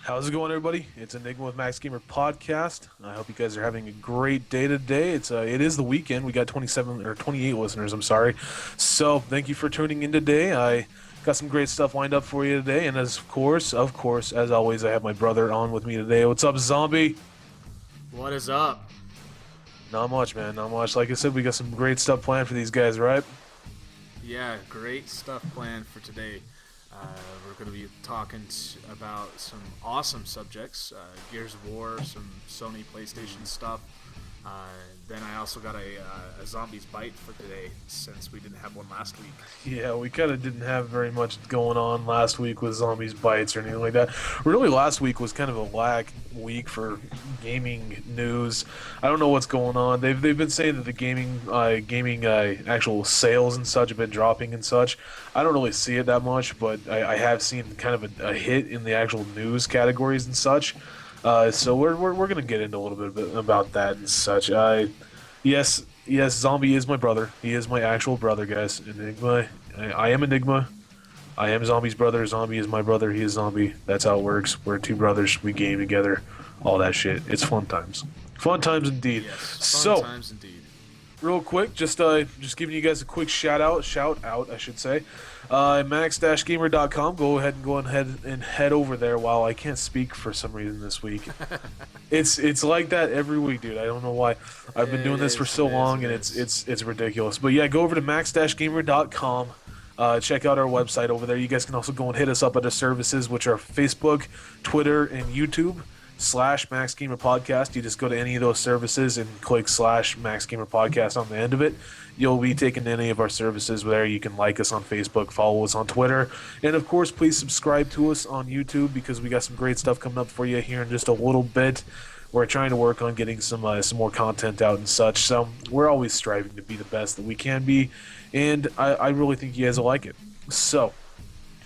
How's it going, everybody? It's Enigma with Max Gamer podcast. I hope you guys are having a great day today. It is the weekend. We got 27 or 28 listeners. I'm sorry. So thank you for tuning in today. I got some great stuff lined up for you today, and of course, as always, I have my brother on with me today. What's up, Zombie? What is up? Not much, man. Not much. Like I said, we got some great stuff planned for these guys, right? Yeah, great stuff planned for today. We're going to be talking about some awesome subjects, Gears of War, some Sony PlayStation stuff. Then I also got a Zombies Bite for today, since we didn't have one last week. Yeah, we kind of didn't have very much going on last week with Zombies Bites or anything like that. Really, last week was kind of a lack week for gaming news. I don't know what's going on. They've been saying that the gaming actual sales and such have been dropping and such. I don't really see it that much, but I have seen kind of a hit in the actual news categories and such. So we're gonna get into a little bit about that and such. Yes, Zombie is my brother. He is my actual brother, guys. Enigma. I am Enigma. I am Zombie's brother. Zombie is my brother. He is Zombie. That's how it works. We're two brothers. We game together. All that shit. It's fun times. Fun times indeed. Yes, fun times indeed. Real quick, just giving you guys a quick shout out, I should say. Max-gamer.com. Go ahead and head over there. While I can't speak for some reason this week, it's like that every week, dude. I don't know why. I've been doing this for so long, and it's ridiculous. But yeah, go over to max-gamer.com. Check out our website over there. You guys can also go and hit us up at our services, which are Facebook, Twitter, and YouTube. /Max Gamer Podcast. You just go to any of those services and click /Max Gamer Podcast on the end of it. You'll be taken to any of our services there. You can like us on Facebook, follow us on Twitter, and of course, please subscribe to us on YouTube, because we got some great stuff coming up for you here in just a little bit. We're trying to work on getting some more content out and such, so we're always striving to be the best that we can be, and I really think you guys will like it. So,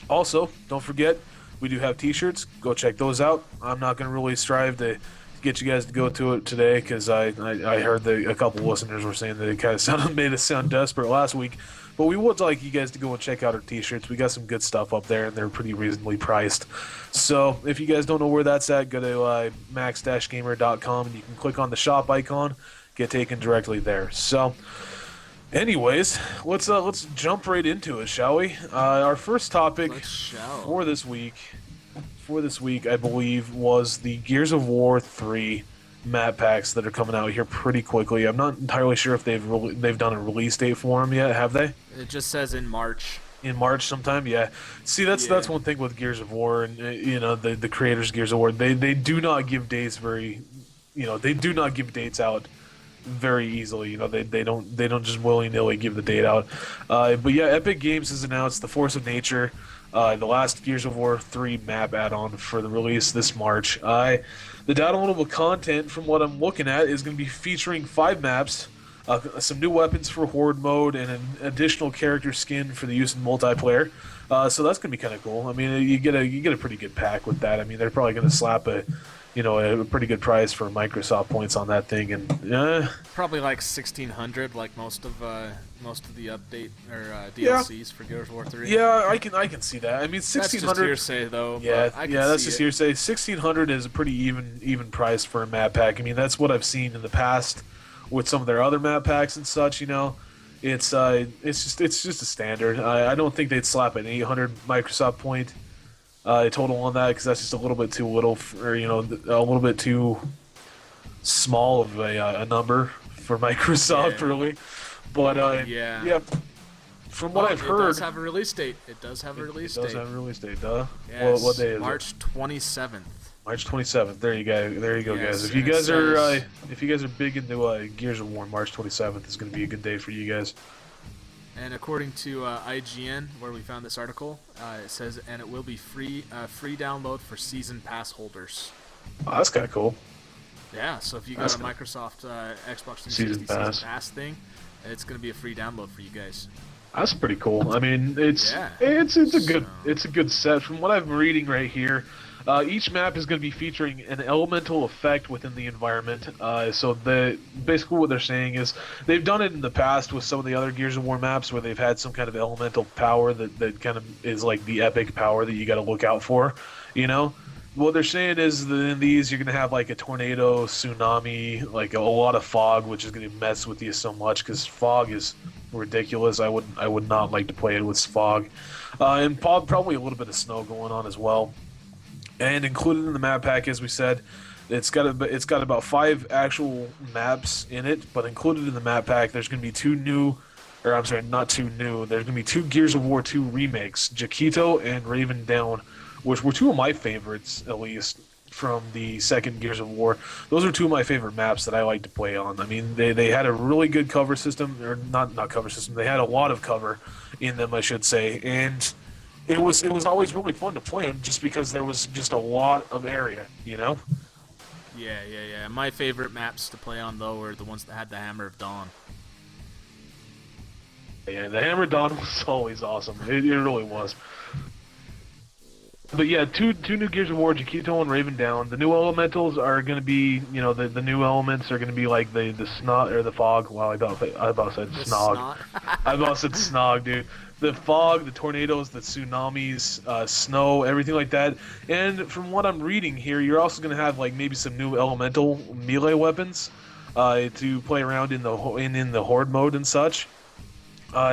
also, don't forget, we do have t-shirts. Go check those out. I'm not going to really strive to get you guys to go to it today, because I heard that a couple listeners were saying that it kind of made us sound desperate last week. But we would like you guys to go and check out our t-shirts. We got some good stuff up there, and they're pretty reasonably priced. So if you guys don't know where that's at, go to max-gamer.com, and you can click on the shop icon, get taken directly there. So anyways, let's jump right into it, shall we? Our first topic for this week, I believe, was the Gears of War 3 map packs that are coming out here pretty quickly. I'm not entirely sure if they've done a release date for them yet, have they? It just says in March. In March sometime, yeah. See, that's one thing with Gears of War, and the creators of Gears of War. They do not give dates they do not give dates out very easily. They don't just willy-nilly give the date out. But yeah, Epic Games has announced the Force of Nature, the last Gears of War 3 map add-on for the release this March. The downloadable content, from what I'm looking at, is going to be featuring 5 maps, some new weapons for Horde mode, and an additional character skin for the use in multiplayer. So that's going to be kind of cool. I mean, you get a pretty good pack with that. I mean, they're probably going to slap a pretty good price for Microsoft points on that thing, and probably like 1,600, like most of the update or DLCs for Gears of War 3. Yeah, I can see that. I mean, 1,600. That's just hearsay, though. Yeah, that's just it. hearsay. 1,600 is a pretty even price for a map pack. I mean, that's what I've seen in the past with some of their other map packs and such. It's just a standard. I don't think they'd slap an 800 Microsoft point total on that, because that's just a little bit too little, or a little bit too small of a number for Microsoft, really. But yeah. From what I've heard, it does have a release date. It does have a release date. Duh. Yes, what day is March it? 27th. March 27th. There you go, yes, guys. If you guys are big into Gears of War, March 27th is going to be a good day for you guys. And according to IGN, where we found this article, it says, and it will be free download for season pass holders. Oh, that's kind of cool. Yeah, so if you got a Microsoft Xbox 360 season pass thing, it's going to be a free download for you guys. That's pretty cool. I mean, it's a good set. From what I'm reading right here, each map is going to be featuring an elemental effect within the environment. So basically what they're saying is they've done it in the past with some of the other Gears of War maps where they've had some kind of elemental power that kind of is like the epic power that you got to look out for, what they're saying is that in these you're gonna have like a tornado, tsunami, like a lot of fog, which is gonna mess with you so much because fog is ridiculous. I would not like to play it with fog, and probably a little bit of snow going on as well. And included in the map pack, as we said, it's got about 5 actual maps in it. But included in the map pack, there's gonna be not two new. There's gonna be 2 Gears of War 2 remakes, Jaquito and Raven Down, which were 2 of my favorites, at least from the second Gears of War. Those are 2 of my favorite maps that I like to play on. I mean, they had a really good cover system, or not cover system. They had a lot of cover in them, I should say, and it was always really fun to play them just because there was just a lot of area, you know. Yeah. My favorite maps to play on though were the ones that had the Hammer of Dawn. Yeah, the Hammer Dawn was always awesome. It really was. But yeah, two new Gears of War, Jaquito and Raven Down. The new elementals are going to be, the new elements are going to be like the snot or the fog. Wow, I about said snog. I about said snog, dude. The fog, the tornadoes, the tsunamis, snow, everything like that. And from what I'm reading here, you're also going to have like maybe some new elemental melee weapons to play around in the horde mode and such.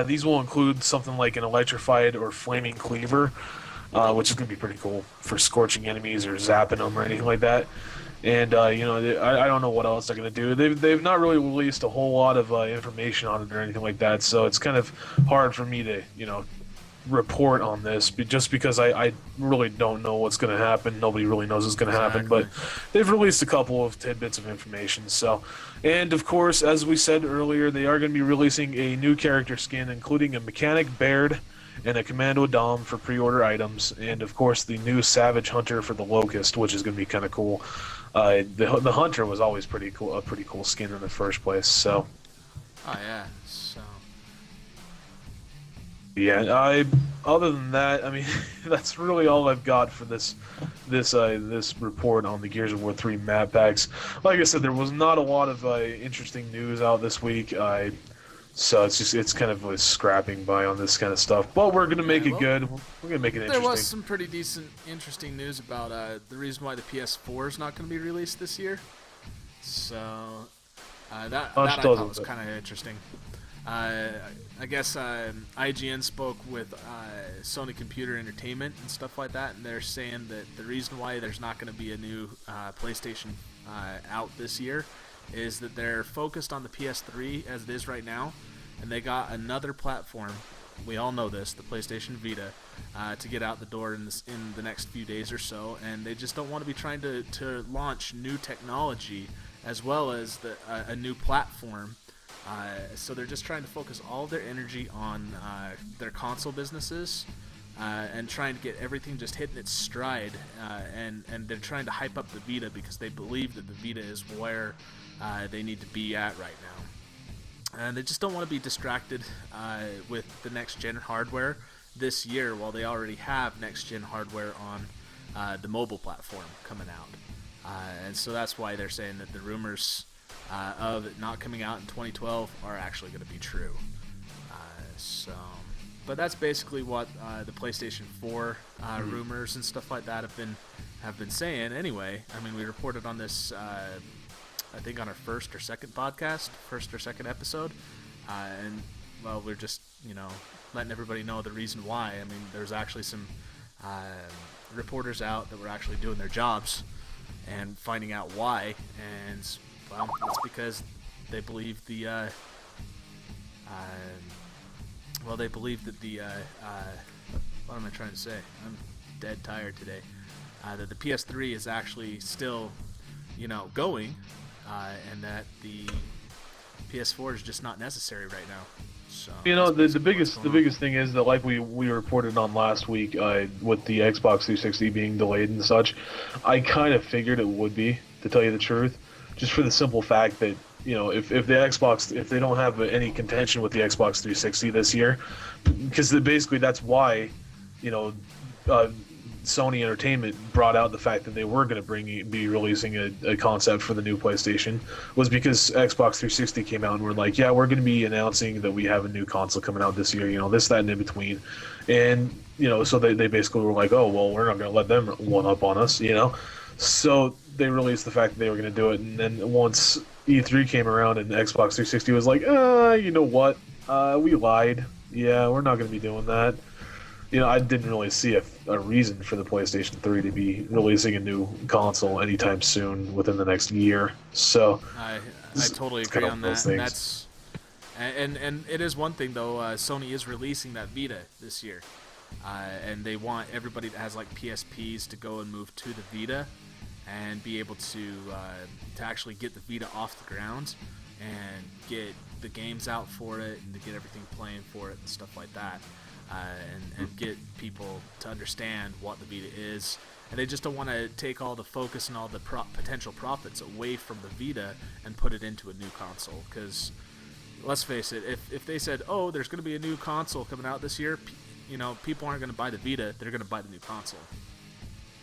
These will include something like an electrified or flaming cleaver, which is going to be pretty cool for scorching enemies or zapping them or anything like that. And I don't know what else they're going to do. They've not really released a whole lot of information on it or anything like that, so it's kind of hard for me to report on this, just because I really don't know what's going to happen. Nobody really knows what's going to happen, but they've released a couple of tidbits of information. So, and of course, as we said earlier, they are going to be releasing a new character skin, including a mechanic Baird and a Commando Dom for pre-order items, and of course the new Savage Hunter for the Locust, which is going to be kind of cool. The Hunter was always pretty cool, a pretty cool skin in the first place. So. Oh yeah. So. Yeah. Other than that, I mean, that's really all I've got for this report on the Gears of War 3 map packs. Like I said, there was not a lot of interesting news out this week. So it's kind of a scrapping by on this kind of stuff. But we're gonna make it good. We're gonna make it interesting. There was some pretty decent, interesting news about the reason why the PS4 is not going to be released this year. So that I thought was kind of interesting. I guess IGN spoke with Sony Computer Entertainment and stuff like that, and they're saying that the reason why there's not going to be a new PlayStation out this year is that they're focused on the PS3 as it is right now, and they got another platform. We all know this, the PlayStation Vita, to get out the door in the next few days or so, and they just don't want to be trying to launch new technology as well as a new platform. So they're just trying to focus all their energy on their console businesses and trying to get everything just hitting its stride. And they're trying to hype up the Vita because they believe that the Vita is where they need to be at right now. And they just don't want to be distracted with the next-gen hardware this year while they already have next-gen hardware on the mobile platform coming out. And so that's why they're saying that the rumors of it not coming out in 2012 are actually going to be true. But that's basically what the PlayStation 4 rumors and stuff like that have been saying. Anyway, I mean, we reported on this, I think, on our first or second episode, and well, we're just letting everybody know the reason why. I mean, there's actually some reporters out that were actually doing their jobs and finding out why, and well, it's because they believe they believe that what am I trying to say? I'm dead tired today. That the PS3 is actually still, going, and that the PS4 is just not necessary right now. So the biggest thing is that, like we reported on last week, with the Xbox 360 being delayed and such, I kind of figured it would be, to tell you the truth, just for the simple fact that if they don't have any contention with the Xbox 360 this year, because basically that's why Sony Entertainment brought out the fact that they were going to be releasing a concept for the new PlayStation was because Xbox 360 came out and were like, yeah, we're going to be announcing that we have a new console coming out this year, this, that, and in between. And, so they basically were like, oh, well, we're not going to let them one up on us, So they released the fact that they were going to do it. And then once E3 came around and Xbox 360 was like, you know what? We lied. Yeah, we're not going to be doing that. I didn't really see a reason for the PlayStation 3 to be releasing a new console anytime soon within the next year. So I totally agree on that. And it is one thing though. Sony is releasing that Vita this year, and they want everybody that has like PSPs to go and move to the Vita and be able to actually get the Vita off the ground and get the games out for it and to get everything playing for it and stuff like that. And get people to understand what the Vita is. And they just don't want to take all the focus and all the potential profits away from the Vita and put it into a new console. Because, let's face it, if they said, oh, there's going to be a new console coming out this year, people aren't going to buy the Vita, they're going to buy the new console.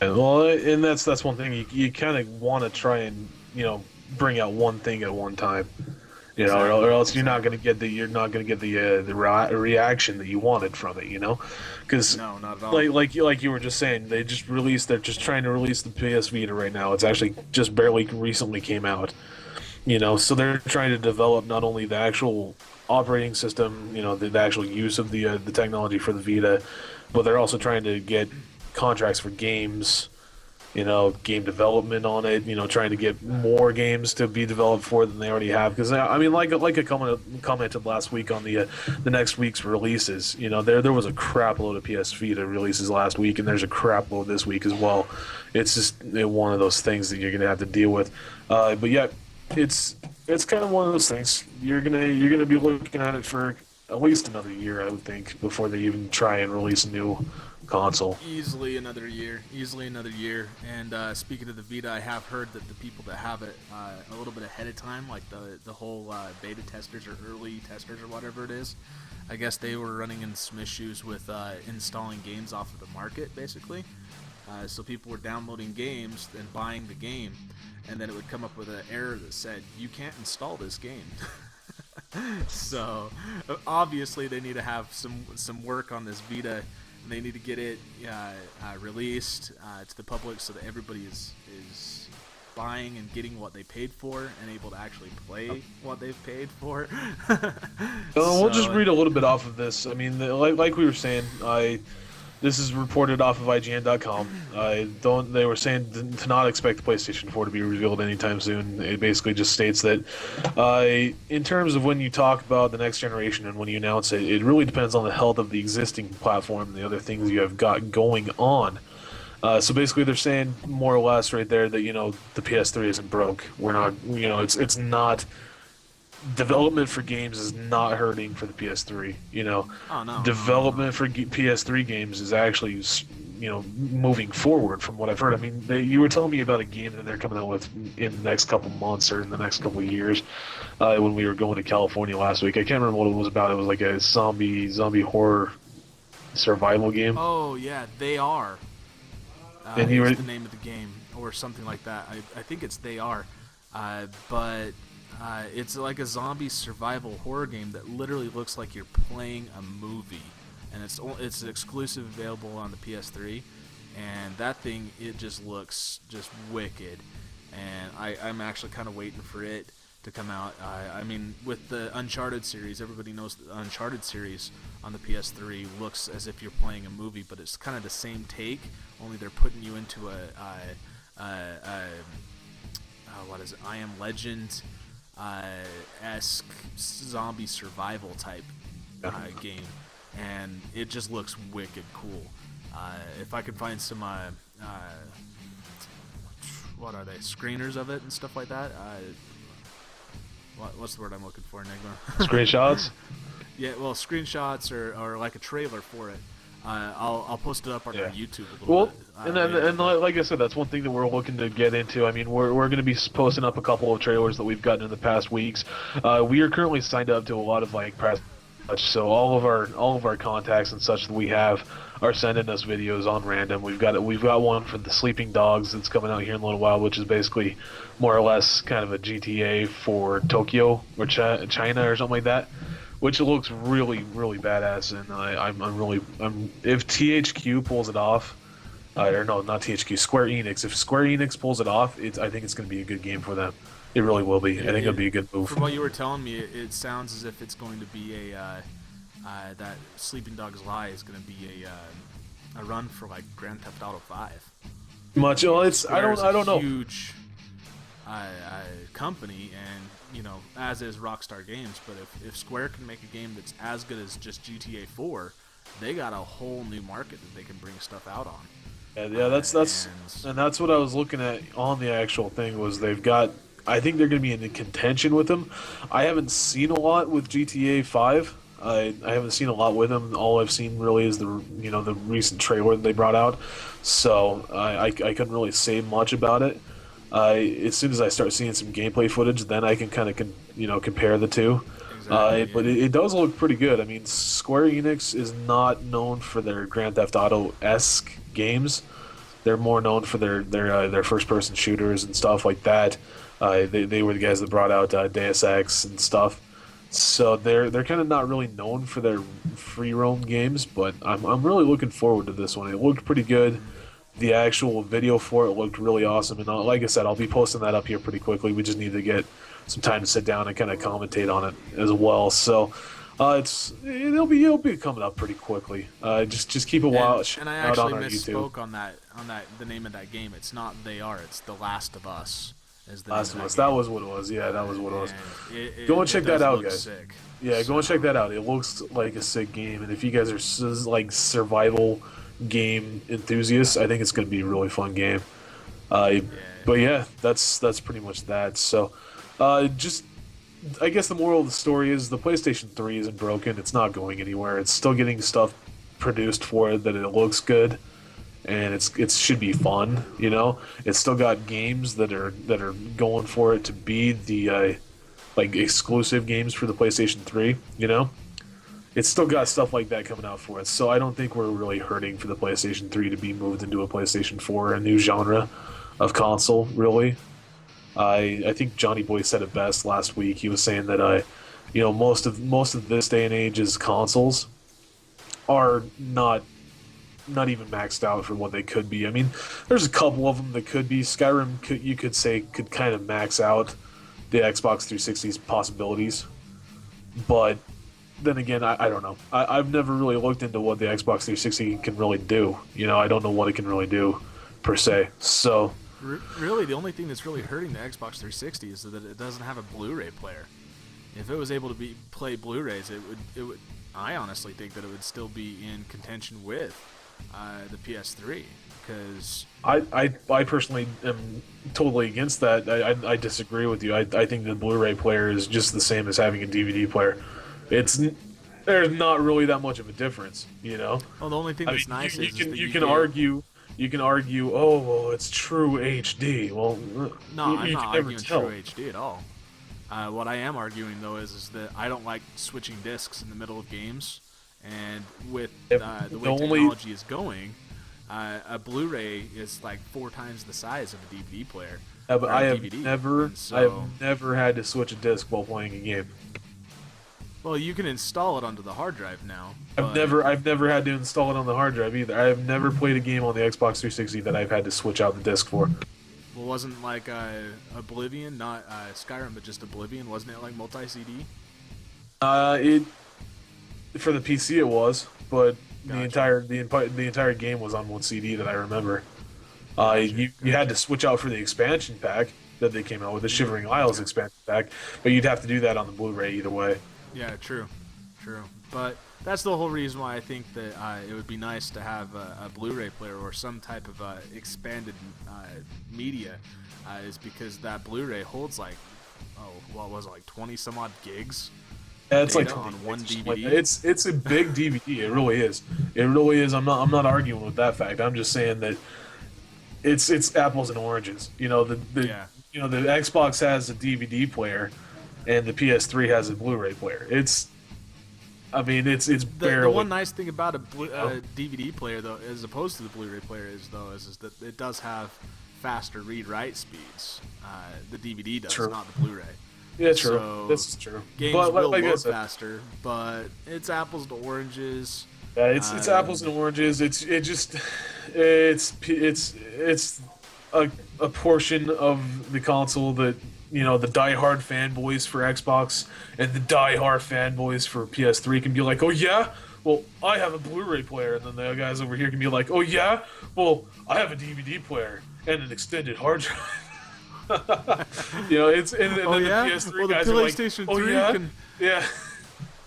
Well, and that's one thing. You kind of want to try and, bring out one thing at one time. Exactly. Or else you're not going to get the reaction that you wanted from it, because no, not at all. Like you were just saying, they're just trying to release the PS Vita right now. It's actually just barely recently came out, so they're trying to develop not only the actual operating system, the actual use of the technology for the Vita, but they're also trying to get contracts for games. Game development on it, trying to get more games to be developed for than they already have. Because, like I commented last week on the next week's releases, there was a crap load of PS Vita releases last week, and there's a crap load this week as well. It's just one of those things that you're going to have to deal with. But yeah, it's kind of one of those things. You're gonna be looking at it for at least another year, I would think, before they even try and release a new console. Easily another year. And speaking of the Vita, I have heard that the people that have it a little bit ahead of time, like the whole beta testers or early testers or whatever it is, I guess they were running into some issues with installing games off of the market, basically. So people were downloading games and buying the game, and then it would come up with an error that said, you can't install this game. So obviously they need to have some work on this Vita. And they need to get it released to the public so that everybody is buying and getting what they paid for and able to actually play what they've paid for. We'll just read a little bit off of this. I mean, like we were saying, this is reported off of IGN.com. They were saying to not expect the PlayStation 4 to be revealed anytime soon. It basically just states that in terms of when you talk about the next generation and when you announce it, it really depends on the health of the existing platform and the other things you have got going on. So basically they're saying more or less right there that, the PS3 isn't broke. We're not, it's not... Development for games is not hurting for the PS3. Oh, no. Development for PS3 games is actually, moving forward from what I've heard. I mean, you were telling me about a game that they're coming out with in the next couple months or in the next couple of years when we were going to California last week. I can't remember what it was about. It was like a zombie horror survival game. Oh, yeah, They Are. And the name of the game or something like that. I think it's They Are. But... it's like a zombie survival horror game that literally looks like you're playing a movie, and it's exclusive available on the PS3, and that thing, it just looks just wicked, and I'm actually kind of waiting for it to come out. I mean, with the Uncharted series, everybody knows the Uncharted series on the PS3 looks as if you're playing a movie, but it's kind of the same take, only they're putting you into what is it, I Am Legend esque zombie survival type game, and it just looks wicked cool. If I could find some what are they, screeners of it and stuff like that, what's the word I'm looking for, Enigma? Screenshots? Yeah, well, screenshots or like a trailer for it. I'll post it up on our YouTube a little bit. And like I said, that's one thing that we're looking to get into. I mean, we're going to be posting up a couple of trailers that we've gotten in the past weeks. We are currently signed up to a lot of like press such. So all of our contacts and such that we have are sending us videos on random. We've got one for the Sleeping Dogs that's coming out here in a little while, which is basically more or less kind of a GTA for Tokyo or China or something like that, which looks really really badass. And I'm if THQ pulls it off. Or no, not THQ, Square Enix. If Square Enix pulls it off, I think it's going to be a good game for them. It really will be. I think it'll be a good move. From what you were telling me, it sounds as if it's going to be that Sleeping Dogs Lie is going to be a run for like Grand Theft Auto 5. Much. Well, I don't know. Huge company, and as is Rockstar Games. But if Square can make a game that's as good as just GTA 4, they got a whole new market that they can bring stuff out on. Yeah, that's what I was looking at on the actual thing was they've got. I think they're going to be in contention with them. I haven't seen a lot with GTA 5. I haven't seen a lot with them. All I've seen really is the recent trailer that they brought out. So I couldn't really say much about it. As soon as I start seeing some gameplay footage, then I can kind of compare the two. Exactly, But it does look pretty good. I mean, Square Enix is not known for their Grand Theft Auto-esque games. They're more known for their first-person shooters and stuff like that. They were the guys that brought out Deus Ex and stuff. So they're kind of not really known for their free roam games. But I'm really looking forward to this one. It looked pretty good. The actual video for it looked really awesome. And like I said, I'll be posting that up here pretty quickly. We just need to get some time to sit down and kind of commentate on it as well. So it'll be coming up pretty quickly. Just keep a watch and I out actually on our misspoke YouTube. on that the name of that game. It's not They Are. It's The Last of Us. Is the Last name of Us. that That game. was what it was. Yeah, that was what it was. And Go and check that does out, look guys. Sick. Yeah, go and check that out. It looks like a sick game, and if you guys are like survival game enthusiasts, I think it's going to be a really fun game. But yeah, that's pretty much that. So, just I guess the moral of the story is the PlayStation 3 isn't broken. It's not going anywhere. It's still getting stuff produced for it that it looks good, and it should be fun. It's still got games that are going for it to be the like exclusive games for the PlayStation 3. It's still got stuff like that coming out for it. So I don't think we're really hurting for the PlayStation 3 to be moved into a PlayStation 4, a new genre of console, really. I think Johnny Boy said it best last week. He was saying that most of this day and age's consoles are not even maxed out for what they could be. I mean, there's a couple of them that could be. Skyrim could kind of max out the Xbox 360's possibilities, but then again, I don't know. I've never really looked into what the Xbox 360 can really do. I don't know what it can really do, per se. So, Really, the only thing that's really hurting the Xbox 360 is that it doesn't have a Blu-ray player. If it was able to play Blu-rays, it would. I honestly think that it would still be in contention with the PS3 because I personally am totally against that. I disagree with you. I think the Blu-ray player is just the same as having a DVD player. There's not really that much of a difference. Well, the only thing that's nice is that you can argue. You can argue, oh, well, it's true HD. Well, no, I'm you not can never arguing tell. true HD at all. What I am arguing, though, is that I don't like switching discs in the middle of games. And with the way technology is going, a Blu-ray is like 4 times the size of a DVD player. Yeah, but I have DVD. I have never had to switch a disc while playing a game. Well, you can install it onto the hard drive now. I've never had to install it on the hard drive either. I have never played a game on the Xbox 360 that I've had to switch out the disc for. Well, wasn't like Oblivion, not Skyrim, but just Oblivion? Wasn't it like multi-CD? It for the PC it was, but Gotcha. the entire game was on one CD that I remember. You had to switch out for the expansion pack that they came out with, the Shivering Isles expansion pack, but you'd have to do that on the Blu-ray either way. Yeah, true. But that's the whole reason why I think that it would be nice to have a Blu-ray player or some type of expanded media, is because that Blu-ray holds like, what was it, like 20 some odd gigs? Yeah, it's like Data on one it's DVD. it's a big DVD. It really is. It really is. I'm not arguing with that fact. I'm just saying that it's apples and oranges. The Xbox has a DVD player, and the PS3 has a Blu-ray player. I mean, it's The barely. one nice thing about a DVD player, though, as opposed to the Blu-ray player, is that it does have faster read-write speeds. The DVD does, True. not the Bluray. Yeah, true. So This is true. games But will like I load said, faster, but it's apples to oranges. yeah, it's apples and oranges. It's a portion of the console that the diehard fanboys for Xbox and the diehard fanboys for PS3 can be like, oh yeah, well I have a Blu-ray player, and then the guys over here can be like, oh yeah, well I have a DVD player and an extended hard drive. It's and Oh then yeah, the PS3 well the guys are like, PlayStation oh 3 yeah, can. yeah.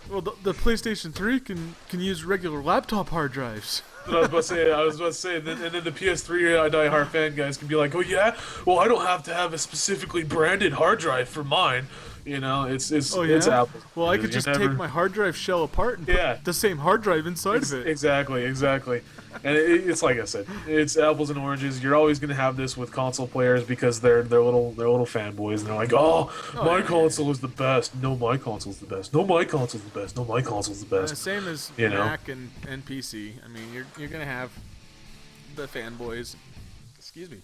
Well, the PlayStation 3 can use regular laptop hard drives. But I was about to say, and then the PS3 die-hard fan guys can be like, oh yeah, well I don't have to have a specifically branded hard drive for mine. It's Oh yeah. it's Apple. Well, I could just take my hard drive shell apart and Yeah. put the same hard drive inside of it. Exactly, and it's like I said, it's apples and oranges. You're always gonna have this with console players because they're little fanboys, and they're like, oh my console is the best. No, my console's the best. No, my console's the best. No, my console's the best. Same as Mac and PC. I mean, you're gonna have the fanboys. Excuse me.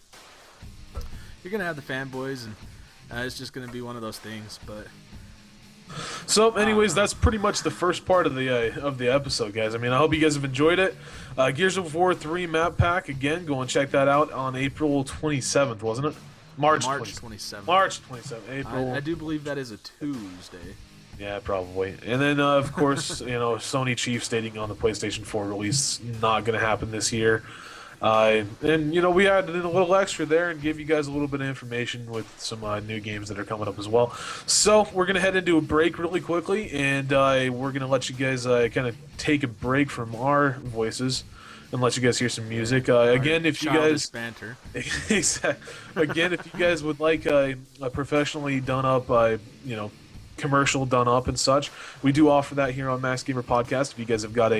You're gonna have the fanboys, and it's just gonna be one of those things. But So, anyways, that's pretty much the first part of the episode, guys. I mean, I hope you guys have enjoyed it. Gears of War 3 map pack, again, go and check that out on April 27th, wasn't it? March 27th. March 27th. April. I do believe that is a Tuesday. Yeah, probably. And then, of course, Sony chief stating on the PlayStation 4 release, not going to happen this year. And we added in a little extra there and give you guys a little bit of information with some new games that are coming up as well. So we're gonna head into a break really quickly, and we're gonna let you guys kind of take a break from our voices and let you guys hear some music. Again, if you guys banter. again, if you guys would like a professionally done up, commercial done up and such, we do offer that here on Max Gamer Podcast. If you guys have got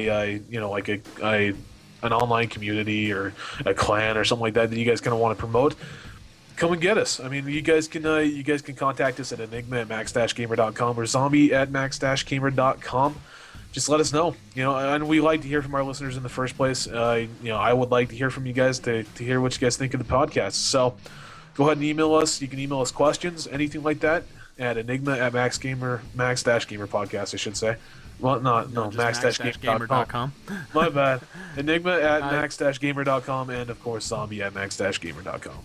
an online community or a clan or something like that you guys kind of want to promote, come and get us. I mean, you guys can contact us at Enigma at max-gamer.com or zombie at max-gamer.com. Just let us know. And we like to hear from our listeners in the first place. I would like to hear from you guys to hear what you guys think of the podcast. So go ahead and email us. You can email us questions, anything like that, at Enigma at max-gamer podcast, I should say. Well, no, max-gamer.com. My bad. Enigma at max-gamer.com, and of course zombie at max-gamer.com.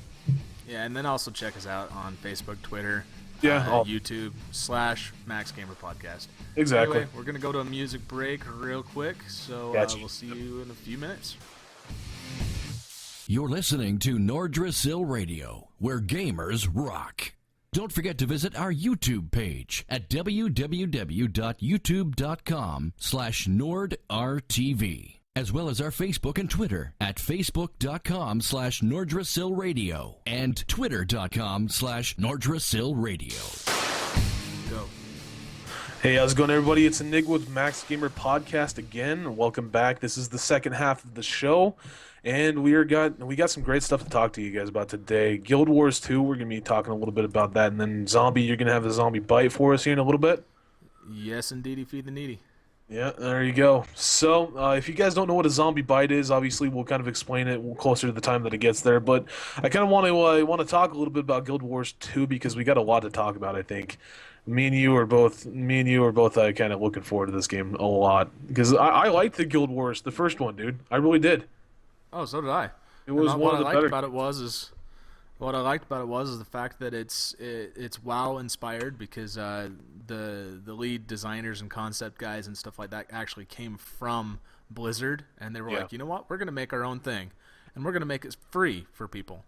Yeah, and then also check us out on Facebook, Twitter, YouTube /MaxGamerPodcast. Exactly. Anyway, we're gonna go to a music break real quick, so we'll see you in a few minutes. You're listening to Nordrasil Radio, where gamers rock. Don't forget to visit our YouTube page at www.youtube.com/NordRTV, as well as our Facebook and Twitter at facebook.com/NordrasilRadio and twitter.com/NordrasilRadio. Go. Hey, how's it going, everybody? It's Enigma with Max Gamer Podcast again. Welcome back. This is the second half of the show. And we got some great stuff to talk to you guys about today. Guild Wars 2, we're going to be talking a little bit about that. And then Zombie, you're going to have a zombie bite for us here in a little bit. Yes, indeedy, feed the needy. Yeah, there you go. So, if you guys don't know what a zombie bite is, obviously we'll kind of explain it closer to the time that it gets there. But I kind of want to talk a little bit about Guild Wars 2 because we got a lot to talk about, I think. Me and you are both kind of looking forward to this game a lot. Because I liked the Guild Wars, the first one, dude. I really did. Oh, so did I. It was one what of the I better. What I liked about it was the fact that it's WoW inspired because the lead designers and concept guys and stuff like that actually came from Blizzard, and they were like, you know what, we're gonna make our own thing, and we're gonna make it free for people.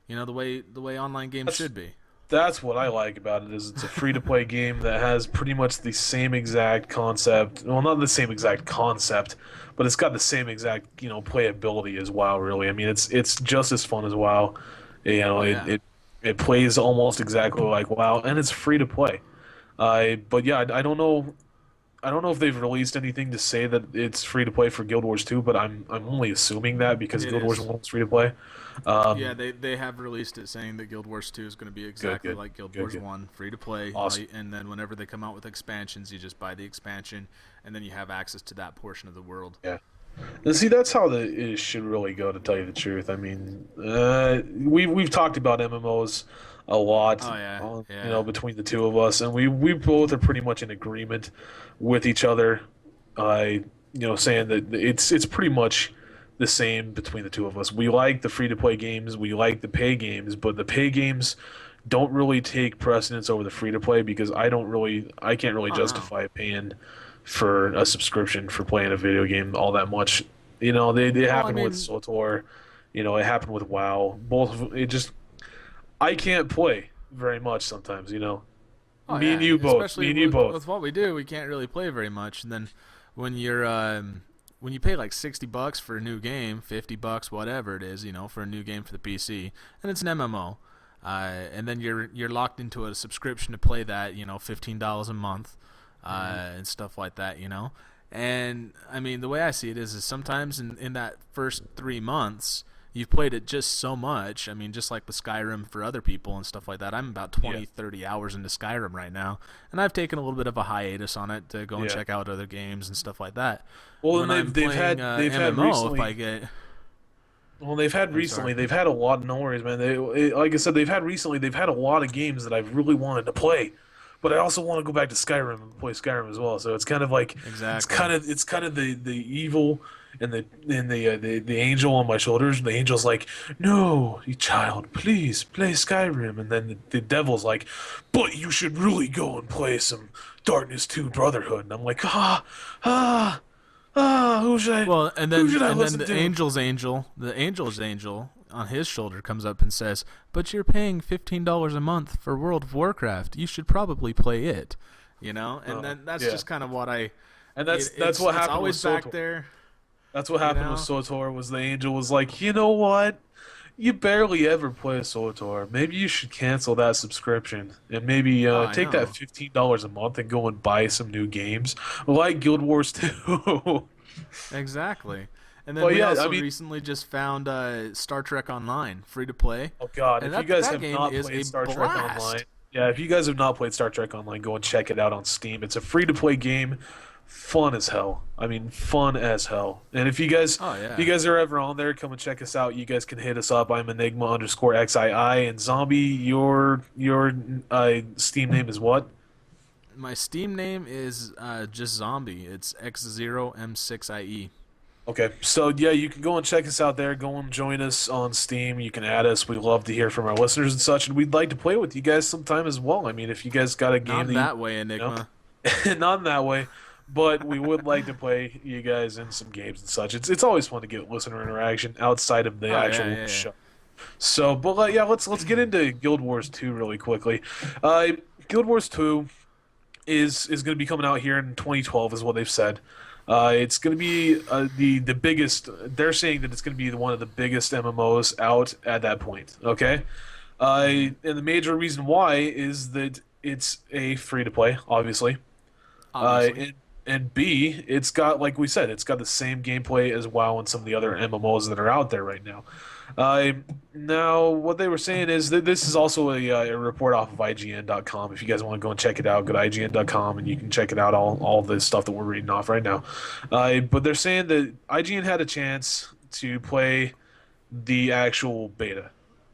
The way online games should be. That's what I like about it, is it's a free-to-play game that has pretty much the same exact concept. Well, not the same exact concept, but it's got the same exact, playability as WoW, really. I mean, it's just as fun as WoW. It plays almost exactly like WoW, and it's free to play. But yeah, I don't know I don't know if they've released anything to say that it's free to play for Guild Wars 2, but I'm only assuming that because It Guild Wars is. 1 was free to play. Yeah, Um, they have released it saying that Guild Wars 2 is going to be good, exactly good, like Guild good, Wars good. 1, free to play. Awesome. And then whenever they come out with expansions, you just buy the expansion, and then you have access to that portion of the world. Yeah. And see, that's how it should really go. To tell you the truth, I mean, we've talked about MMOs a lot, Oh yeah, between the two of us, and we both are pretty much in agreement with each other. Saying that it's pretty much the same between the two of us. We like the free to play games, we like the pay games, but the pay games don't really take precedence over the free to play because I can't really Oh no. justify paying for a subscription for playing a video game all that much. They Well, I happened with mean, SWTOR, it happened with WoW. It just I can't play very much sometimes. oh Me and yeah, you both. especially Me and you with both. what we do, we can't really play very much. And then when you're when you pay like $60 for a new game, $50, whatever it is, for a new game for the PC, and it's an MMO, and then you're locked into a subscription to play that, $15 a month, and stuff like that. And I mean, the way I see it is sometimes in that first 3 months, you've played it just so much. I mean, just like with Skyrim for other people and stuff like that. I'm about 20, Yeah. 30 hours into Skyrim right now, and I've taken a little bit of a hiatus on it to go and Yeah. check out other games and stuff like that. Well, When and I'm playing they've had MMO, recently. if I get, Well, they've had I'm sorry. recently. They've had a lot. No worries, man. Like I said, they've had recently. They've had a lot of games that I've really wanted to play, but I also want to go back to Skyrim and play Skyrim as well. So it's kind of like Exactly. it's kind of the evil and the angel on my shoulders. And the angel's like, "No, you child, please play Skyrim." And then the devil's like, "But you should really go and play some Darkness 2 Brotherhood." And I'm like, who should I Well, and who then should I and then listen the to? angel's angel on his shoulder comes up and says, "But you're paying $15 a month for World of Warcraft. You should probably play it." And then that's yeah. just kind of what I. And that's It's what happened always with back SWTOR. there. That's what happened know? with SWTOR. Was the angel was like, you know what? You barely ever play SWTOR. Maybe you should cancel that subscription and maybe Oh, I take know. that $15 a month and go and buy some new games like Guild Wars 2. Exactly. And then Well, we yeah, also I mean, recently just found Star Trek Online, free to play. oh God, And if you that guys that have game not is played a Star Trek blast. Online, yeah, if you guys have not played Star Trek Online, go and check it out on Steam. It's a free-to-play game, fun as hell. I mean, fun as hell. And if you guys, Oh yeah. if you guys are ever on there, come and check us out. You guys can hit us up. I'm Enigma_XII and Zombie. Your Steam name is what? My Steam name is just Zombie. It's X0M6IE. Okay, so yeah, you can go and check us out there. Go and join us on Steam. You can add us. We love to hear from our listeners and such, and we'd like to play with you guys sometime as well. I mean, if you guys got a game Not that that way, Enigma. not in that way, but we would like to play you guys in some games and such. It's always fun to get listener interaction outside of the Oh, yeah, actual yeah, yeah. show. So, but yeah, let's get into Guild Wars 2 really quickly. Guild Wars 2 is going to be coming out here in 2012, is what they've said. It's going to be the biggest. They're saying that it's going to be one of the biggest MMOs out at that point. Okay, and the major reason why is that it's a free to play, obviously. Obviously. And B, it's got, like we said, it's got the same gameplay as WoW and some of the other MMOs that are out there right now. Now, what they were saying is that this is also a report off of IGN.com. If you guys want to go and check it out, go to IGN.com and you can check it out, all the stuff that we're reading off right now. But they're saying that IGN had a chance to play the actual beta.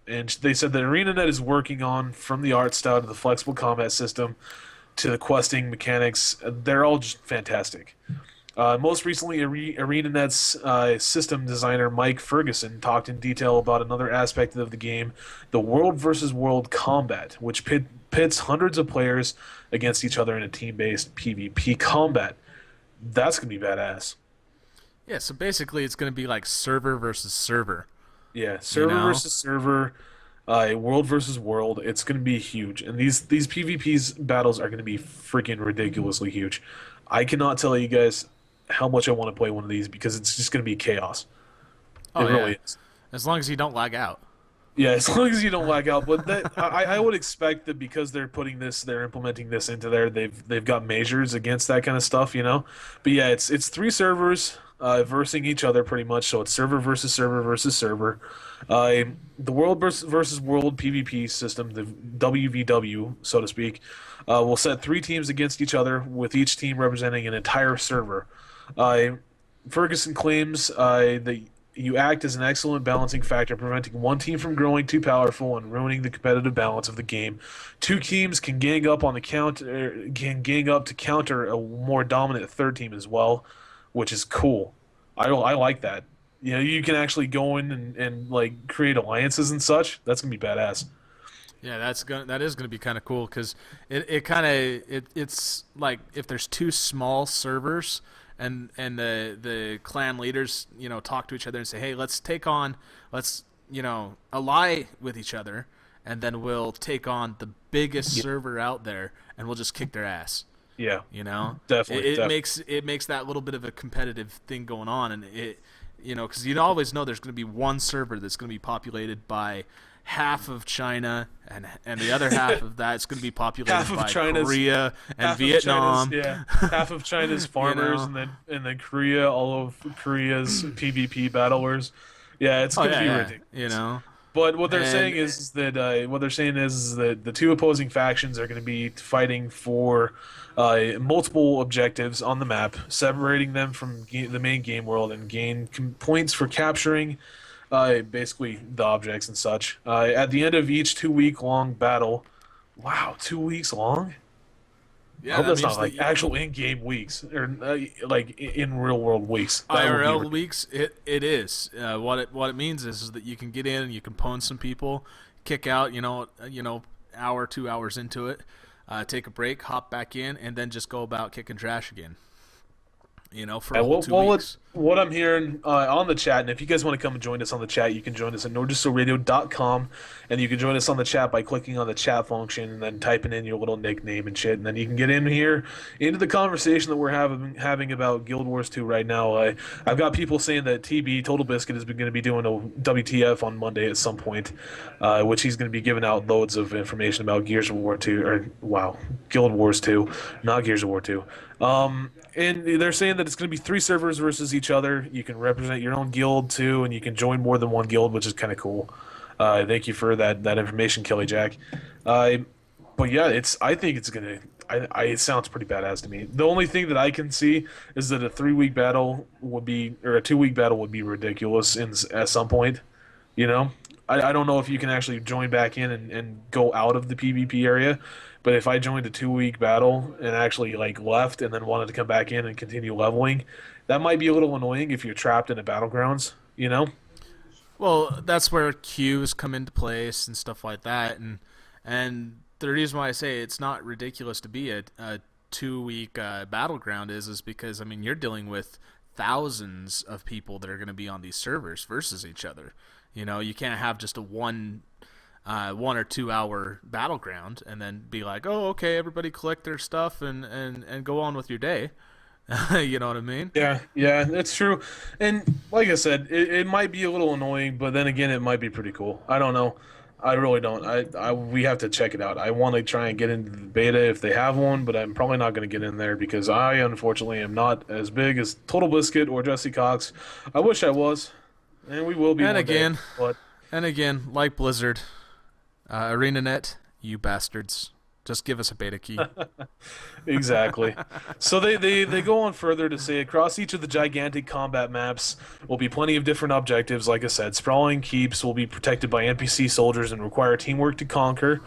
And they said that ArenaNet is working on, from the art style to the flexible combat system to the questing mechanics, they're all just fantastic. Most recently, ArenaNet's system designer Mike Ferguson talked in detail about another aspect of the game, the world versus world combat, which pits hundreds of players against each other in a team-based PvP combat. That's going to be badass. Yeah, so basically it's going to be like server versus server. Yeah, server versus server, world versus world. It's going to be huge, and these PvP's battles are going to be freaking ridiculously huge. I cannot tell you guys how much I want to play one of these because it's just going to be chaos. Oh, It yeah. really is. As long as you don't lag out. Yeah, as long as you don't lag out. But I would expect that because they're implementing this into there, they've got measures against that kind of stuff, you know. But yeah, it's three servers versing each other pretty much. So it's server versus server versus server. The world versus world PvP system, the WVW, so to speak, will set three teams against each other, with each team representing an entire server. Uh, Ferguson claims that you act as an excellent balancing factor, preventing one team from growing too powerful and ruining the competitive balance of the game. Two teams can gang up to counter a more dominant third team as well, which is cool. I like that. You know, you can actually go in and like create alliances and such. That's gonna be badass. Yeah, that is gonna be kind of cool because it's like if there's two small servers and the clan leaders talk to each other and say, hey, let's ally with each other, and then we'll take on the biggest server out there and we'll just kick their ass. Yeah, It definitely. makes that little bit of a competitive thing going on, and because you always know there's going to be one server that's going to be populated by half of China, and the other half of that is going to be populated by Korea and Vietnam. Half of China's farmers, and then Korea, all of Korea's PvP battlers. Yeah, it's going to be ridiculous. But what they're saying is that the two opposing factions are going to be fighting for multiple objectives on the map, separating them from the main game world, and gain points for capturing basically the objects and such. At the end of each 2 week long battle, wow, 2 weeks long. Yeah, I hope that's not like actual in-game weeks or like in real-world weeks. IRL weeks, it is. What it means is that you can get in and you can pwn some people, kick out, hour, 2 hours into it, take a break, hop back in, and then just go about kicking trash again. For a whole 2 weeks. What I'm hearing on the chat, and if you guys want to come and join us on the chat, you can join us at nordistoradio.com, and you can join us on the chat by clicking on the chat function and then typing in your little nickname and shit, and then you can get in here into the conversation that we're having about Guild Wars 2 right now. I've got people saying that TB, Total Biscuit, is going to be doing a WTF on Monday at some point, which he's going to be giving out loads of information about Gears of War 2, Guild Wars 2, not Gears of War 2. And they're saying that it's going to be three servers versus each other. You can represent your own guild too, and you can join more than one guild, which is kind of cool. Thank you for that information, Kelly Jack. But yeah, I think it's gonna. It sounds pretty badass to me. The only thing that I can see is that a 3 week battle would be, or a 2 week battle would be ridiculous at some point. I don't know if you can actually join back in and go out of the PvP area. But if I joined a 2 week battle and actually like left and then wanted to come back in and continue leveling, that might be a little annoying if you're trapped in a battlegrounds, Well, that's where queues come into place and stuff like that, and the reason why I say it's not ridiculous to be a 2 week battleground is because you're dealing with thousands of people that are going to be on these servers versus each other. You can't have just a 1 or 2 hour battleground and then be like, oh, okay, everybody collect their stuff and go on with your day. You know what I mean? Yeah, that's true. And like I said, it might be a little annoying, but then again, it might be pretty cool. I don't know. I really don't. We have to check it out. I want to try and get into the beta if they have one, but I'm probably not going to get in there because I unfortunately am not as big as Total Biscuit or Jesse Cox. I wish I was, and we will be. And one again, day, but like Blizzard. ArenaNet, you bastards. Just give us a beta key. Exactly. So they go on further to say across each of the gigantic combat maps will be plenty of different objectives. Like I said, sprawling keeps will be protected by NPC soldiers and require teamwork to conquer.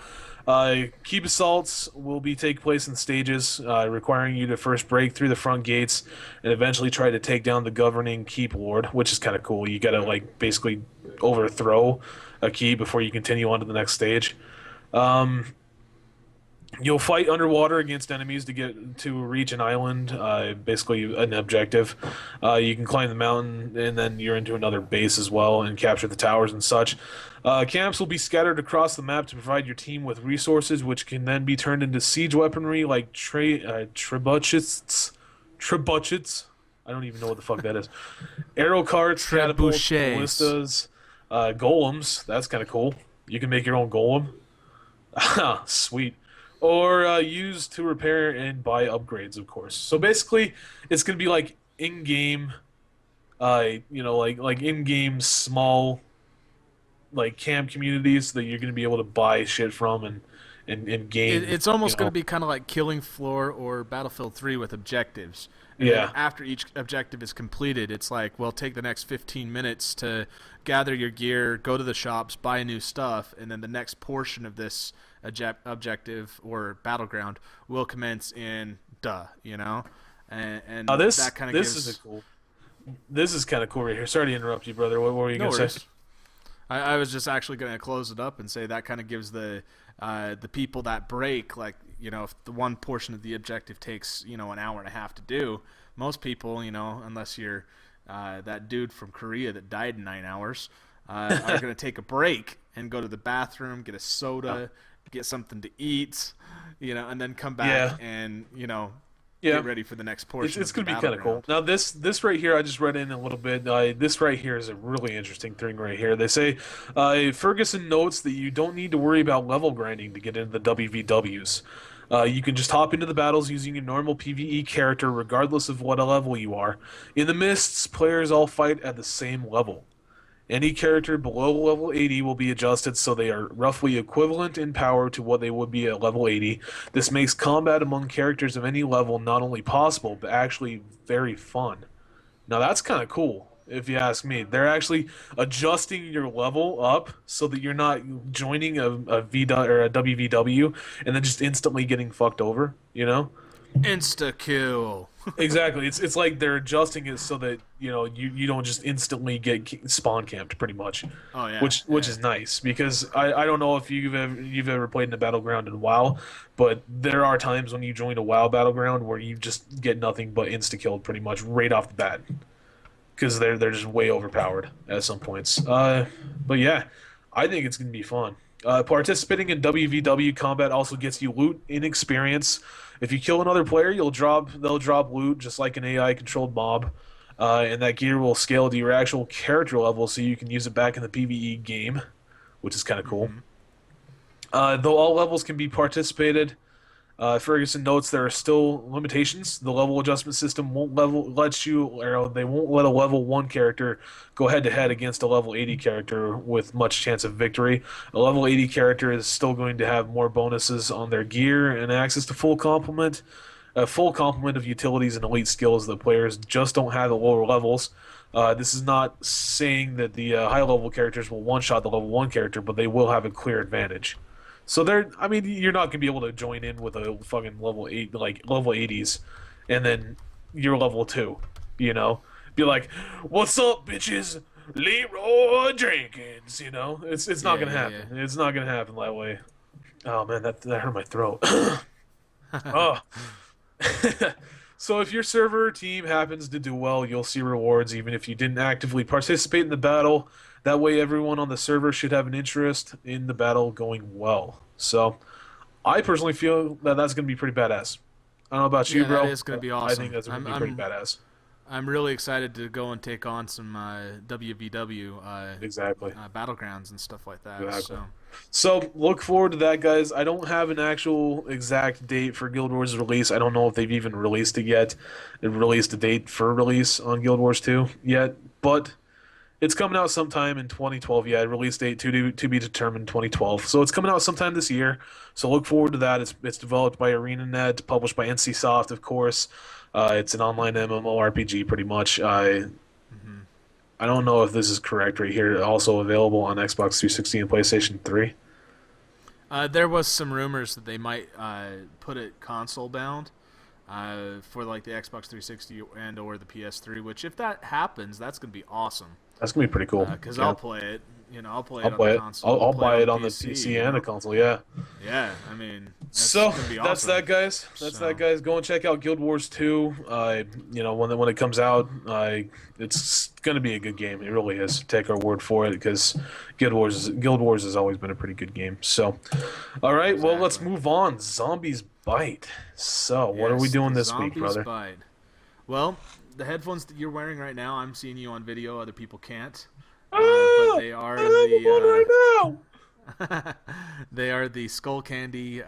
Keep assaults will take place in stages, requiring you to first break through the front gates and eventually try to take down the governing keep lord, which is kind of cool. You gotta basically overthrow a key before you continue on to the next stage. You'll fight underwater against enemies to reach an island, basically an objective. You can climb the mountain, and then you're into another base as well, and capture the towers and such. Camps will be scattered across the map to provide your team with resources, which can then be turned into siege weaponry like trebuchets. I don't even know what the fuck that is. Arrow carts, catapults, ballistas. Golems, that's kind of cool. You can make your own golem. Sweet. Or use to repair and buy upgrades, of course. So basically, it's gonna be like in-game, like in-game small like camp communities that you're gonna be able to buy shit from and gain. It's almost going to be kind of like Killing Floor or Battlefield 3 with objectives. And then Yeah, after each objective is completed, it's like, well, take the next 15 minutes to gather your gear, go to the shops, buy new stuff, and then the next portion of this objective or battleground will commence in and this that kind of this gives. is a cool. This is kind of cool right here. Sorry to interrupt you, brother. What were you No gonna say? worries. I was just actually going to close it up and say that kind of gives the people that break, like, if the one portion of the objective takes, an hour and a half to do, most people, unless you're that dude from Korea that died in 9 hours, are going to take a break and go to the bathroom, get a soda, get something to eat, and then come back and, Yeah. get ready for the next portion. It's going to be kind of cool. Now, this right here, I just read in a little bit. This right here is a really interesting thing right here. They say Ferguson notes that you don't need to worry about level grinding to get into the WVWs. You can just hop into the battles using your normal PvE character, regardless of what level you are. In the Mists, players all fight at the same level. Any character below level 80 will be adjusted so they are roughly equivalent in power to what they would be at level 80. This makes combat among characters of any level not only possible, but actually very fun. Now that's kind of cool, if you ask me. They're actually adjusting your level up so that you're not joining a or a WVW and then just instantly getting fucked over, you know? Insta kill. Exactly. It's like they're adjusting it so that you don't just instantly get spawn camped pretty much. Oh yeah. Which is nice because I don't know if you've ever played in a battleground in WoW, but there are times when you join a WoW battleground where you just get nothing but insta killed pretty much right off the bat because they're just way overpowered at some points. But yeah, I think it's gonna be fun. Participating in WVW combat also gets you loot in experience. If you kill another player, they'll drop loot just like an AI controlled mob, and that gear will scale to your actual character level, so you can use it back in the PvE game, which is kind of cool. Though all levels can be participated, Ferguson notes there are still limitations. The level adjustment system won't they won't let a level 1 character go head to head against a level 80 character with much chance of victory. A level 80 character is still going to have more bonuses on their gear and access to a full complement of utilities and elite skills that players just don't have at lower levels. This is not saying that the high level characters will one shot the level 1 character, but they will have a clear advantage. So you're not gonna be able to join in with a fucking level 8, like level 80s, and then you're level 2, Be like, "What's up, bitches? Leroy Jenkins," It's not gonna happen. Yeah. It's not gonna happen that way. Oh man, that hurt my throat. Oh. So if your server or team happens to do well, you'll see rewards even if you didn't actively participate in the battle. That way everyone on the server should have an interest in the battle going well. So I personally feel that that's going to be pretty badass. I don't know about you, bro. That is going to be awesome. I think that's going to be pretty badass. I'm really excited to go and take on some WVW exactly. battlegrounds and stuff like that. Exactly. So look forward to that, guys. I don't have an actual exact date for Guild Wars' release. I don't know if they've even released it yet. They've released a date for release on Guild Wars 2 yet, but it's coming out sometime in 2012. Yeah, release date to be determined 2012. So it's coming out sometime this year. So look forward to that. It's developed by ArenaNet, published by NCSoft, of course. It's an online MMORPG, pretty much. I don't know if this is correct right here. Also available on Xbox 360 and PlayStation 3. There was some rumors that they might put it console bound for like the Xbox 360 and or the PS3. Which, if that happens, that's gonna be awesome. That's gonna be pretty cool. Because I'll play it. I'll play it on the console. I'll buy it on the PC and the console. Yeah. Yeah, I mean. So gonna be that's awesome. that, guys. That, guys. Go and check out Guild Wars 2. When it comes out, it's gonna be a good game. It really is. Take our word for it, because Guild Wars has always been a pretty good game. So, all right. Exactly. Well, let's move on. Zombies Bite. So, what are we doing this week, brother? Bite. Well, the headphones that you're wearing right now, I'm seeing you on video. Other people can't. But they are one right now. They are the Skull Candy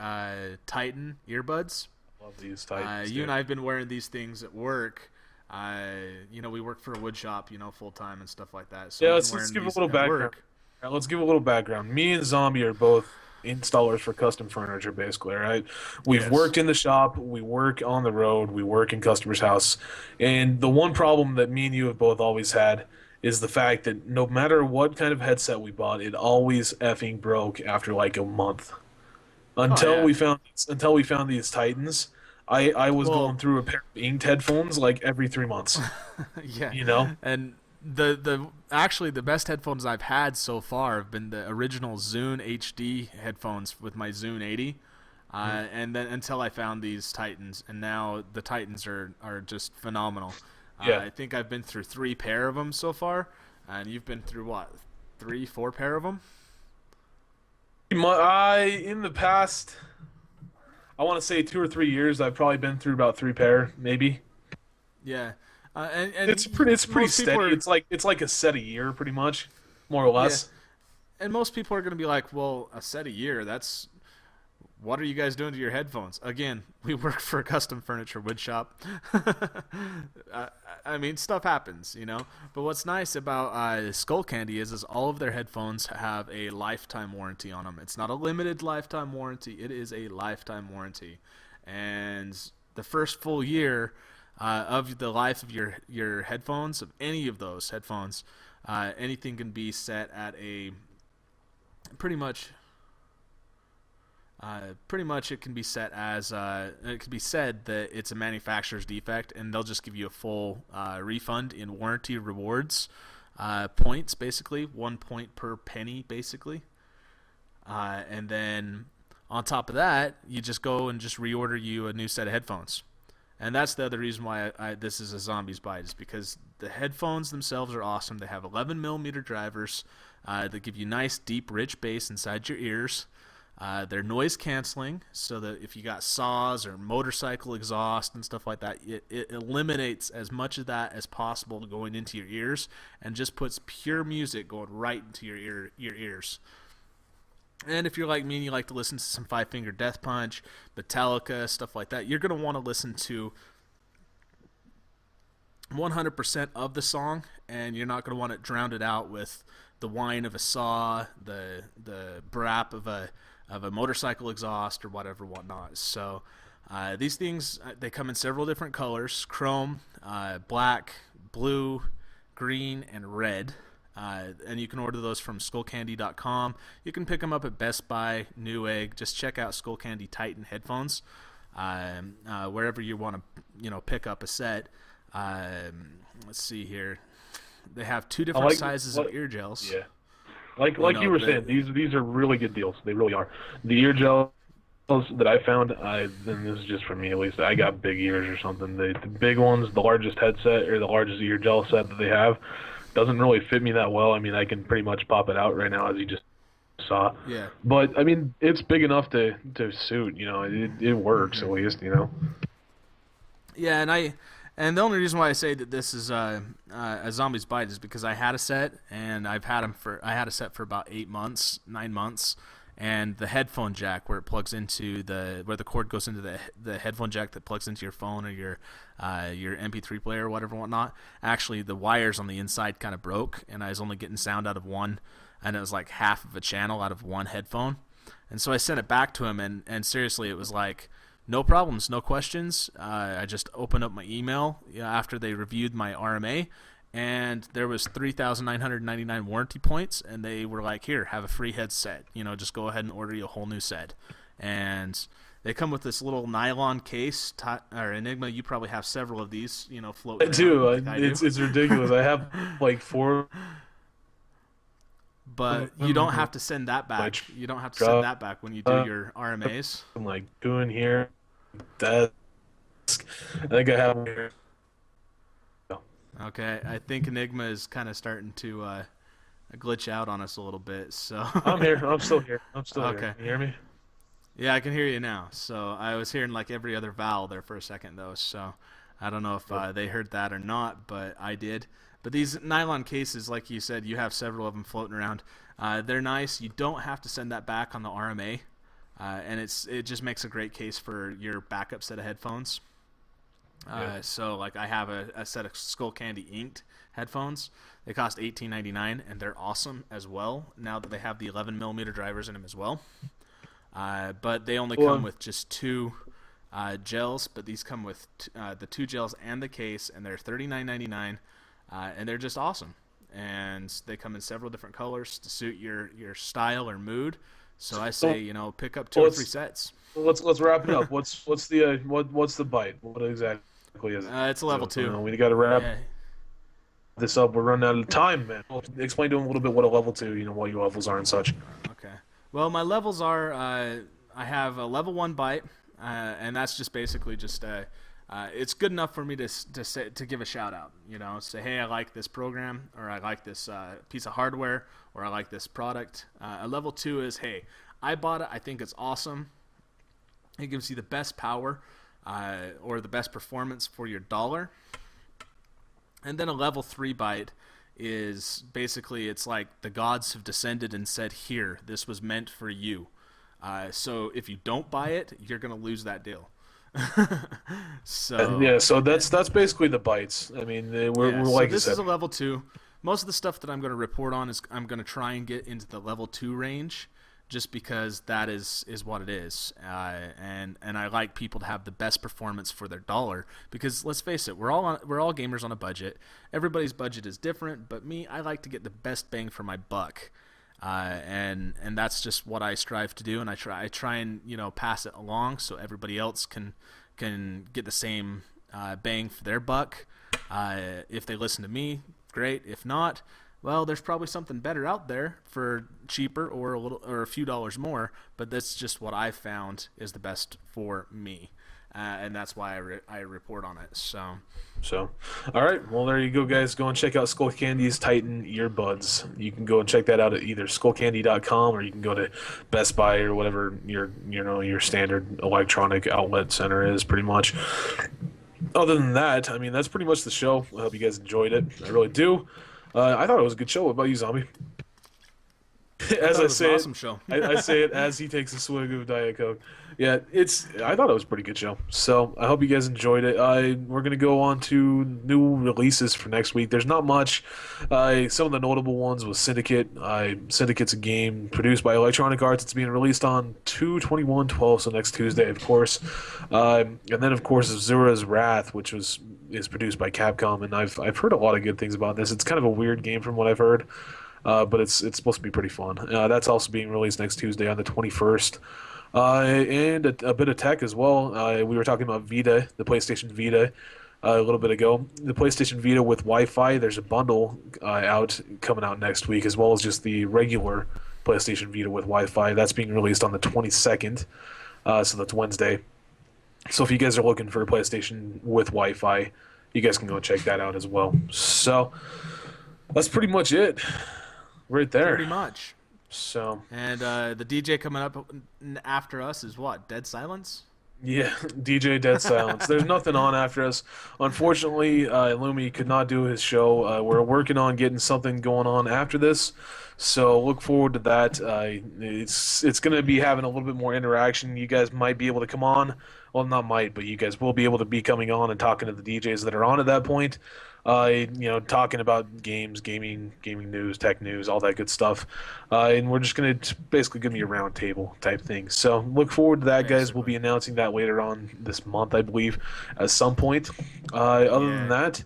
Titan earbuds. Love these Titans. You and I have been wearing these things at work. We work for a wood shop, full time and stuff like that. So Yeah, we've been let's wearing give a these little at background. work. Let's give a little background. Me and Zombie are both installers for custom furniture, basically, right? We've Yes. worked in the shop, we work on the road, we work in customers' house. And the one problem that me and you have both always had is the fact that no matter what kind of headset we bought, it always effing broke after like a month. Until yeah. we found these Titans, I was Well, going through a pair of inked headphones like every 3 months. yeah, You know? and the best headphones I've had so far have been the original Zune HD headphones with my Zune 80, and then until I found these Titans, and now the Titans are just phenomenal. Yeah. I think I've been through 3 pair of them so far, and you've been through what, 3, 4 pair of them? In the past, I want to say 2 or 3 years, I've probably been through about 3 pair, maybe. Yeah, and It's pretty most people steady. are- It's like a set a year, pretty much, more or yeah, less. and most people are going to be like, well, a set a year, that's what are you guys doing to your headphones? Again, we work for a custom furniture wood shop. I mean, stuff happens, But what's nice about Skull Candy is all of their headphones have a lifetime warranty on them. It's not a limited lifetime warranty. It is a lifetime warranty. And the first full year of the life of your headphones, of any of those headphones, anything can be set at a pretty much it can be set as it can be said that it's a manufacturer's defect, and they'll just give you a full refund in warranty rewards points, basically 1 point per penny, basically. And then on top of that, you just go and just reorder you a new set of headphones. And that's the other reason why this is a Zombies Bite, is because the headphones themselves are awesome. They have 11mm drivers that give you nice, deep, rich bass inside your ears. They're noise canceling, so that if you got saws or motorcycle exhaust and stuff like that, it eliminates as much of that as possible going into your ears, and just puts pure music going right into your ears. And if you're like me and you like to listen to some Five Finger Death Punch, Metallica, stuff like that, you're going to want to listen to 100% of the song, and you're not going to want it drowned out with the whine of a saw, the brap of a motorcycle exhaust, or whatnot. So these things, they come in several different colors: chrome, black, blue, green, and red. And you can order those from skullcandy.com. You can pick them up at Best Buy, Newegg. Just check out Skull Candy Titan headphones wherever you want to pick up a set. Let's see here. They have 2 different sizes of ear gels. Yeah. Like you were saying, these are really good deals. They really are. The ear gels that I found, and this is just for me at least, I got big ears or something. The big ones, the largest headset or the largest ear gel set that they have, doesn't really fit me that well. I mean, I can pretty much pop it out right now, as you just saw. Yeah. But I mean, it's big enough to suit. It works at least. Yeah, and the only reason why I say that this is a Zombies Bite is because I had a set, and I had a set for about 9 months, and the headphone jack where it plugs into where the cord goes into the headphone jack that plugs into your phone or your MP3 player or whatnot. Actually, the wires on the inside kind of broke, and I was only getting sound out of one, and it was like half of a channel out of one headphone. And so I sent it back to him, and seriously, it was like, no problems, no questions. I just opened up my email after they reviewed my RMA, and there was 3,999 warranty points, and they were like, here, have a free headset. Just go ahead and order you a whole new set. And they come with this little nylon case, or Enigma. You probably have several of these, floating I do. around like I do. It's ridiculous. I have like 4. But you don't have to send that back. You don't have to send that back when you do your RMAs. I'm like doing here, desk. I think I have here. Okay, I think Enigma is kind of starting to glitch out on us a little bit. So I'm here. I'm still here. Okay. Here. Can you hear me? Yeah, I can hear you now. So I was hearing like every other vowel there for a second, though. So I don't know if they heard that or not, but I did. But these nylon cases, like you said, you have several of them floating around. They're nice. You don't have to send that back on the RMA, and it just makes a great case for your backup set of headphones. So like I have a set of Skull Candy inked headphones. They cost $18.99, and they're awesome as well. Now that they have the 11mm drivers in them as well, but they only come with just 2 gels. But these come with the 2 gels and the case, and they're $39.99, and they're just awesome. And they come in several different colors to suit your style or mood. So I say, pick up 2 or 3 sets. Let's wrap it up. What's the bite? What exactly is it? It's a level 2. We got to wrap this up. We're running out of time, man. Explain to them a little bit what a level 2, what your levels are and such. Okay. Well, my levels are I have a level 1 bite, and that's just basically just it's good enough for me to give a shout out. Say, hey, I like this program, or I like this piece of hardware, or I like this product. A level 2 is, hey, I bought it. I think it's awesome. It gives you the best power or the best performance for your dollar. And then a level 3 bite is basically, it's like the gods have descended and said, here, this was meant for you. So if you don't buy it, you're going to lose that deal. So that's basically the bites. I mean, we're like so this is a level 2. Most of the stuff that I'm going to report on is I'm going to try and get into the level 2 range, just because that is what it is. And I like people to have the best performance for their dollar, because let's face it, we're all gamers on a budget. Everybody's budget is different, but me, I like to get the best bang for my buck. And that's just what I strive to do, and I try and pass it along so everybody else can get the same bang for their buck. If they listen to me, great. If not, well, there's probably something better out there for cheaper or a few dollars more. But that's just what I found is the best for me, and that's why I report on it. So, all right. Well, there you go, guys. Go and check out Skull Candy's Titan earbuds. You can go and check that out at either skullcandy.com, or you can go to Best Buy or whatever your standard electronic outlet center is, pretty much. Other than that, I mean, that's pretty much the show. I hope you guys enjoyed it. I really do. I thought it was a good show. What about you, Zombie? As I say, awesome show. I say it as he takes a swig of Diet Coke. Yeah, I thought it was a pretty good show. So I hope you guys enjoyed it. We're gonna go on to new releases for next week. There's not much. Some of the notable ones was Syndicate. Syndicate's a game produced by Electronic Arts. It's being released on 2/21/12, so next Tuesday, of course. And then, of course, Zura's Wrath, which is produced by Capcom, and I've heard a lot of good things about this. It's kind of a weird game from what I've heard. But it's supposed to be pretty fun. That's also being released next Tuesday on the 21st. And a bit of tech as well. We were talking about Vita, the PlayStation Vita, a little bit ago. The PlayStation Vita with Wi-Fi, there's a bundle coming out next week, as well as just the regular PlayStation Vita with Wi-Fi. That's being released on the 22nd, so that's Wednesday. So if you guys are looking for a PlayStation with Wi-Fi, you guys can go check that out as well. So that's pretty much it. Right there. Pretty much. So. And the DJ coming up after us is what? Dead Silence? Yeah, DJ Dead Silence. There's nothing on after us. Unfortunately, Lumi could not do his show. We're working on getting something going on after this, so look forward to that. It's going to be having a little bit more interaction. You guys might be able to come on. Well, not might, but you guys will be able to be coming on and talking to the DJs that are on at that point. Talking about games, gaming news, tech news, all that good stuff. And we're just going to basically give me a round table type thing. So look forward to that, guys. We'll be announcing that later on this month, I believe, at some point. Other than that,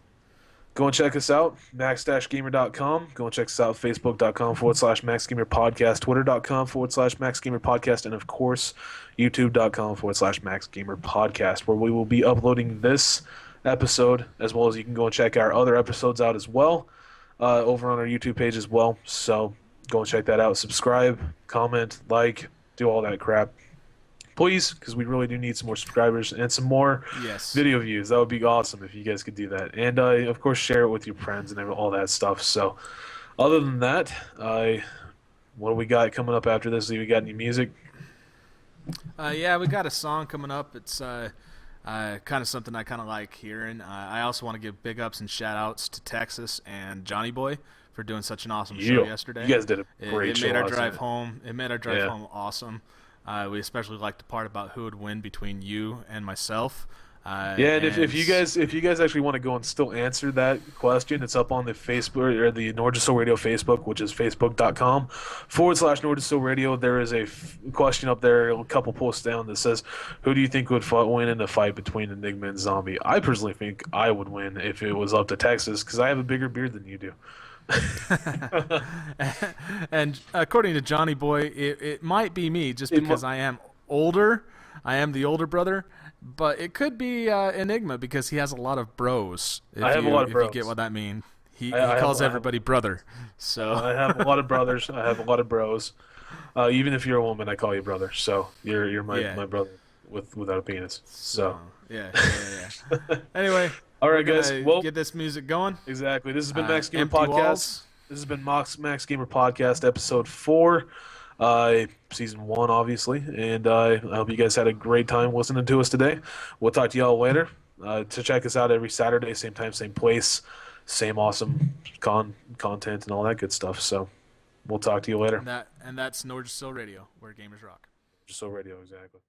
go and check us out, max-gamer.com. Go and check us out, facebook.com/maxgamerpodcast, twitter.com/maxgamerpodcast, and of course, youtube.com/maxgamerpodcast, where we will be uploading this episode, as well as you can go and check our other episodes out as well, over on our YouTube page as well. So go and check that out. Subscribe, comment, like, do all that crap, please, because we really do need some more subscribers and some more video views. That would be awesome if you guys could do that. And of course, share it with your friends and all that stuff. So other than that, what do we got coming up after this? Do we got any music? Yeah, we got a song coming up. It's Kind of something I kind of like hearing. I also want to give big ups and shout outs to Texas and Johnny Boy for doing such an awesome show yesterday. You guys did a great show. It made our drive home. It made our drive Yeah. home awesome. We especially liked the part about who would win between you and myself. Yeah, and if you guys actually want to go and still answer that question, it's up on the Facebook or the Nordisto Radio Facebook, which is facebook.com/Nordisto Radio. There is a question up there, a couple posts down that says, "Who do you think would win in a fight between Enigma and Zombie?" I personally think I would win if it was up to Texas because I have a bigger beard than you do. And according to Johnny Boy, it might be me just because I am older. I am the older brother. But it could be Enigma because he has a lot of bros. I have a lot of bros. If you get what that means. He calls everybody brother. So I have a lot of brothers. I have a lot of bros. Even if you're a woman, I call you brother. So you're my brother without a penis. So yeah. Anyway, all right, guys. Well, get this music going. Exactly. This has been Max Gamer Empty Podcast. Walls. This has been Max Gamer Podcast, episode 4. Season 1, obviously, and I hope you guys had a great time listening to us today. We'll talk to y'all later. To check us out every Saturday, same time, same place, same awesome content and all that good stuff. So we'll talk to you later. And that's Nordisto Radio, where gamers rock. Nordisto Radio, exactly.